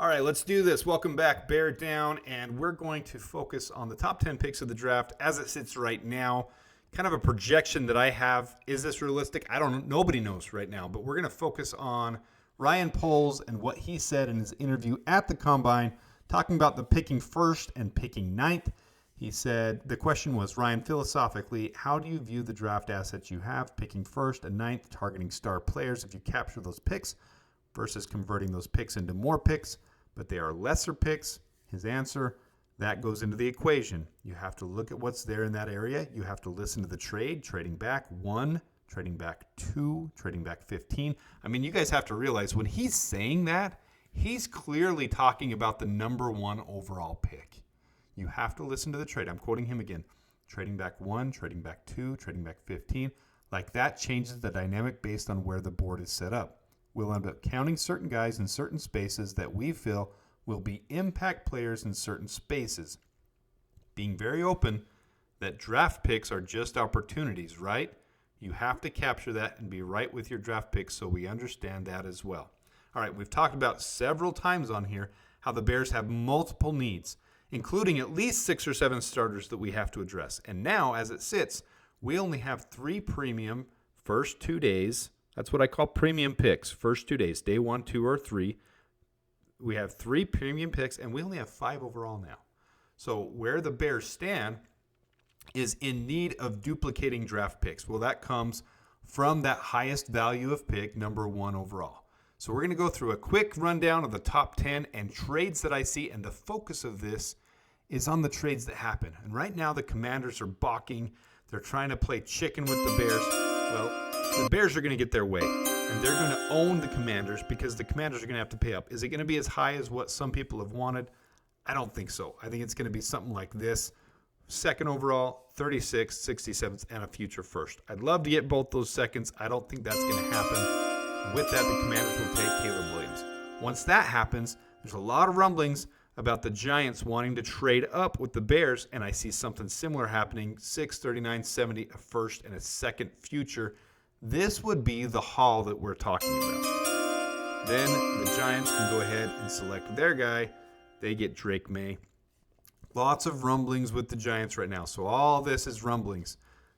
All right, let's do this. Welcome back, Bear Down, and we're going to focus on the top 10 picks of the draft as it sits right now. Kind of a projection that I have. Is this realistic? I don't know. Nobody knows right now, but we're going to focus on Ryan Poles and what he said in his interview at the Combine, talking about the picking first and picking ninth. He said, the question was, Ryan, philosophically, how do you view the draft assets you have, picking first and ninth, targeting star players if you capture those picks, versus converting those picks into more picks, but they are lesser picks? His answer, that goes into the equation. You have to look at what's there in that area. You have to listen to the trade, trading back 1, trading back 2, trading back 15. I mean, you guys have to realize when he's saying that, he's clearly talking about the number 1 overall pick. You have to listen to the trade. I'm quoting him again. Trading back 1, trading back 2, trading back 15. Like that changes the dynamic based on where the board is set up. We'll end up counting certain guys in certain spaces that we feel will be impact players in certain spaces. Being very open that draft picks are just opportunities, right? You have to capture that and be right with your draft picks so we understand that as well. All right, we've talked about several times on here how the Bears have multiple needs, including at least 6 or 7 starters that we have to address. And now, as it sits, we only have 3 premium first 2 days. That's what I call premium picks, first 2 days, day 1, 2, or 3. We have 3 premium picks, and we only have 5 overall now. So where the Bears stand is in need of duplicating draft picks. Well, that comes from that highest value of pick, number 1 overall. So we're going to go through a quick rundown of the top 10 and trades that I see, and the focus of this is on the trades that happen. And right now the Commanders are balking. They're trying to play chicken with the Bears. Well, the Bears are going to get their way, and they're going to own the Commanders because the Commanders are going to have to pay up. Is it going to be as high as what some people have wanted? I don't think so. I think it's going to be something like this. 2nd overall, 36, 67th, and a future first. I'd love to get both those seconds. I don't think that's going to happen. With that, the Commanders will take Caleb Williams. Once that happens, there's a lot of rumblings about the Giants wanting to trade up with the Bears, and I see something similar happening, 6, 39, 70, a first, and a second future. This would be the haul that we're talking about. Then the Giants can go ahead and select their guy. They get Drake May. Lots of rumblings with the Giants right now. So all this is rumblings.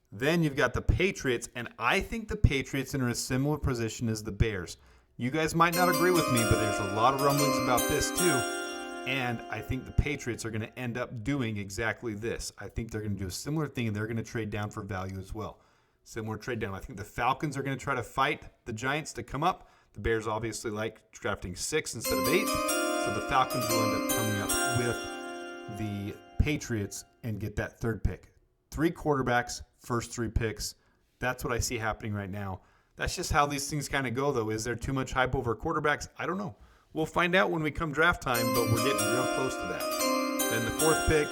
Then you've got the Patriots, and I think the Patriots are in a similar position as the Bears. You guys might not agree with me, but there's a lot of rumblings about this too. And I think the Patriots are going to end up doing exactly this. I think they're going to do a similar thing, and they're going to trade down for value as well. Similar trade down. I think the Falcons are going to try to fight the Giants to come up. The Bears obviously like drafting 6 instead of 8. So the Falcons will end up coming up with the Patriots and get that 3rd pick. 3 quarterbacks, first 3 picks. That's what I see happening right now. That's just how these things kind of go, though. Is there too much hype over quarterbacks? I don't know. We'll find out when we come draft time, but we're getting real close to that. Then the 4th pick,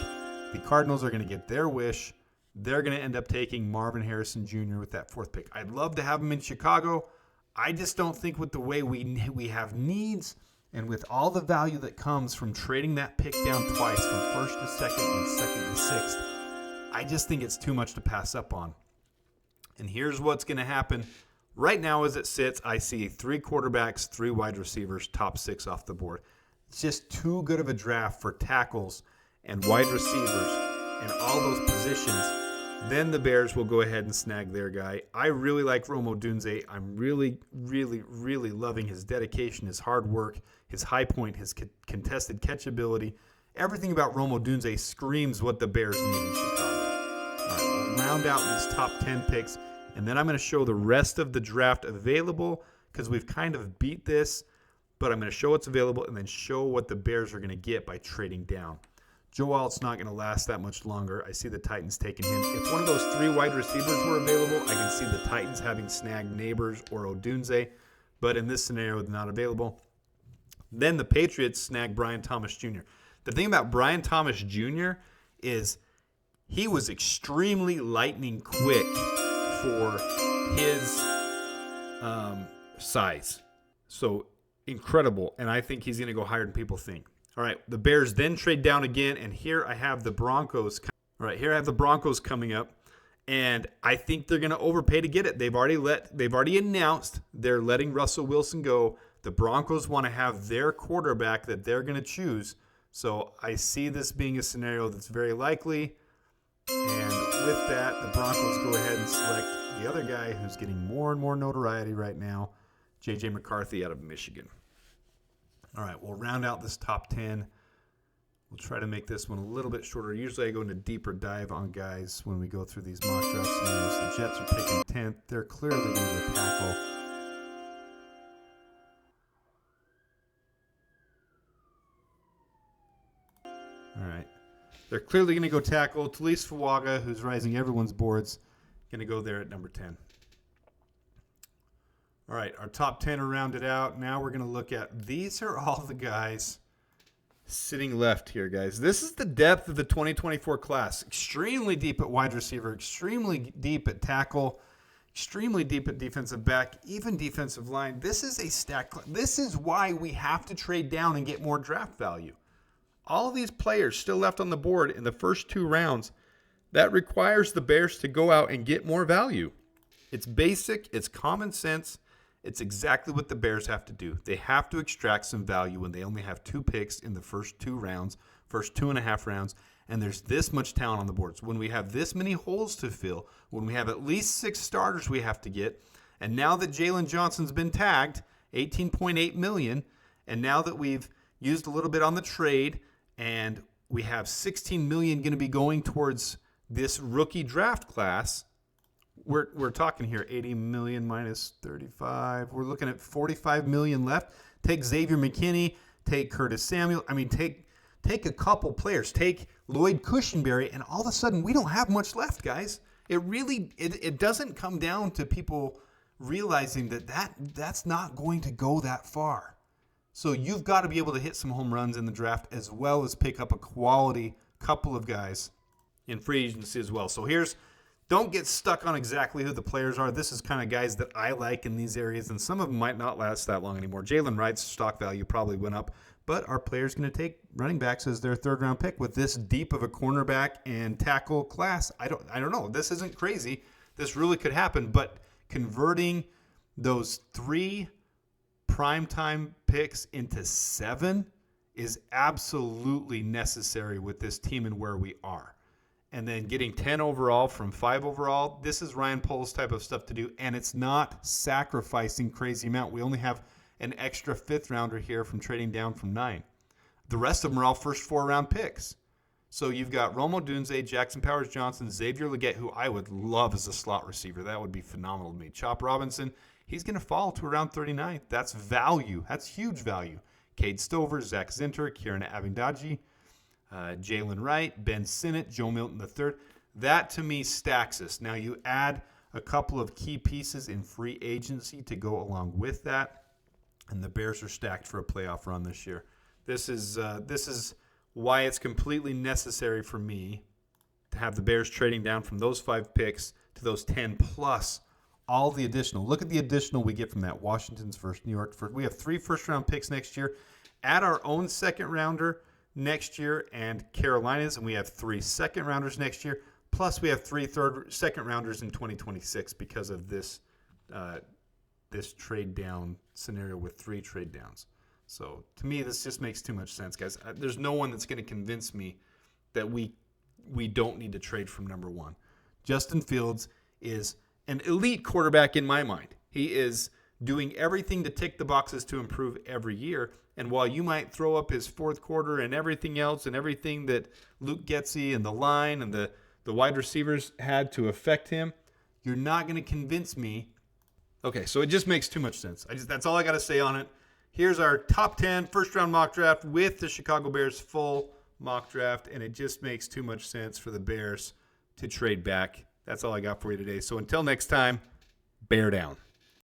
the Cardinals are going to get their wish. They're going to end up taking Marvin Harrison Jr. with that 4th pick. I'd love to have him in Chicago. I just don't think with the way we have needs and with all the value that comes from trading that pick down twice from 1st to 2nd and 2nd to 6th, I just think it's too much to pass up on. And here's what's going to happen. Right now as it sits, I see 3 quarterbacks, 3 wide receivers, top 6 off the board. It's just too good of a draft for tackles and wide receivers and all those positions. Then the Bears will go ahead and snag their guy. I really like Rome Odunze. I'm really, really, really loving his dedication, his hard work, his high point, his contested catchability. Everything about Rome Odunze screams what the Bears need in Chicago. All right, we'll round out these top 10 picks, and then I'm going to show the rest of the draft available because we've kind of beat this, but I'm going to show what's available and then show what the Bears are going to get by trading down. Joe Alt's not going to last that much longer. I see the Titans taking him. If one of those 3 wide receivers were available, I can see the Titans having snagged Neighbors or Odunze, but in this scenario, they're not available. Then the Patriots snag Brian Thomas Jr. The thing about Brian Thomas Jr. is he was extremely lightning quick for his size. So incredible, and I think he's going to go higher than people think. All right, the Bears then trade down again, and here I have the Broncos. All right, here I have the Broncos coming up, and I think they're going to overpay to get it. They've already announced they're letting Russell Wilson go. The Broncos want to have their quarterback that they're going to choose. So I see this being a scenario that's very likely. And with that, the Broncos go ahead and select the other guy who's getting more and more notoriety right now, J.J. McCarthy out of Michigan. All right, we'll round out this top 10. We'll try to make this one a little bit shorter. Usually I go into deeper dive on guys when we go through these mock draft scenarios. The Jets are taking 10th. They're clearly going to go tackle. All right. They're clearly going to go tackle. Talise Fuaga, who's rising everyone's boards, going to go there at number 10. All right, our top 10 are rounded out. Now we're going to look at, these are all the guys sitting left here, guys. This is the depth of the 2024 class. Extremely deep at wide receiver, extremely deep at tackle, extremely deep at defensive back, even defensive line. This is a stacked class. This is why we have to trade down and get more draft value. All of these players still left on the board in the first 2 rounds. That requires the Bears to go out and get more value. It's basic. It's common sense. It's exactly what the Bears have to do. They have to extract some value when they only have 2 picks in the first 2 rounds, first 2.5 rounds, and there's this much talent on the boards. When we have this many holes to fill, when we have at least 6 starters we have to get, and now that Jalen Johnson's been tagged, $18.8 million, and now that we've used a little bit on the trade, and we have $16 million going to be going towards this rookie draft class, we're talking here 80 million minus 35. We're looking at 45 million left. Take Xavier McKinney, take Curtis Samuel. I mean, take a couple players. Take Lloyd Cushenberry, and all of a sudden we don't have much left, guys. It doesn't come down to people realizing that's not going to go that far. So you've got to be able to hit some home runs in the draft as well as pick up a quality couple of guys in free agency as well. So don't get stuck on exactly who the players are. This is kind of guys that I like in these areas, and some of them might not last that long anymore. Jalen Wright's stock value probably went up, but our players going to take running backs as their 3rd-round pick with this deep of a cornerback and tackle class. I don't know. This isn't crazy. This really could happen, but converting those 3 primetime picks into 7 is absolutely necessary with this team and where we are. And then getting 10 overall from 5 overall, this is Ryan Poles type of stuff to do, and it's not sacrificing crazy amount. We only have an extra 5th rounder here from trading down from 9. The rest of them are all first 4-round picks. So you've got Romo Dunze, Jackson Powers-Johnson, Xavier Legette, who I would love as a slot receiver. That would be phenomenal to me. Chop Robinson, he's going to fall to around 39. That's value. That's huge value. Cade Stover, Zach Zinter, Kieran Avindaji, Jalen Wright, Ben Sinnott, Joe Milton III. That, to me, stacks us. Now, you add a couple of key pieces in free agency to go along with that, and the Bears are stacked for a playoff run this year. This is why it's completely necessary for me to have the Bears trading down from those 5 picks to those 10 plus all the additional. Look at the additional we get from that. Washington's first, New York first. We have 3 first-round picks next year. Add our own 2nd-rounder next year and Carolina's, and we have 3 2nd-rounders next year. Plus, we have 3 2nd-rounders in 2026 because of this trade down scenario with 3 trade downs. So, to me, this just makes too much sense, guys. There's no one that's going to convince me that we don't need to trade from number 1. Justin Fields is an elite quarterback in my mind. He is doing everything to tick the boxes to improve every year. And while you might throw up his 4th quarter and everything else and everything that Luke Getsy and the line and the wide receivers had to affect him, you're not going to convince me. Okay, so it just makes too much sense. That's all I got to say on it. Here's our top 10 first-round mock draft with the Chicago Bears full mock draft, and it just makes too much sense for the Bears to trade back. That's all I got for you today. So until next time, bear down.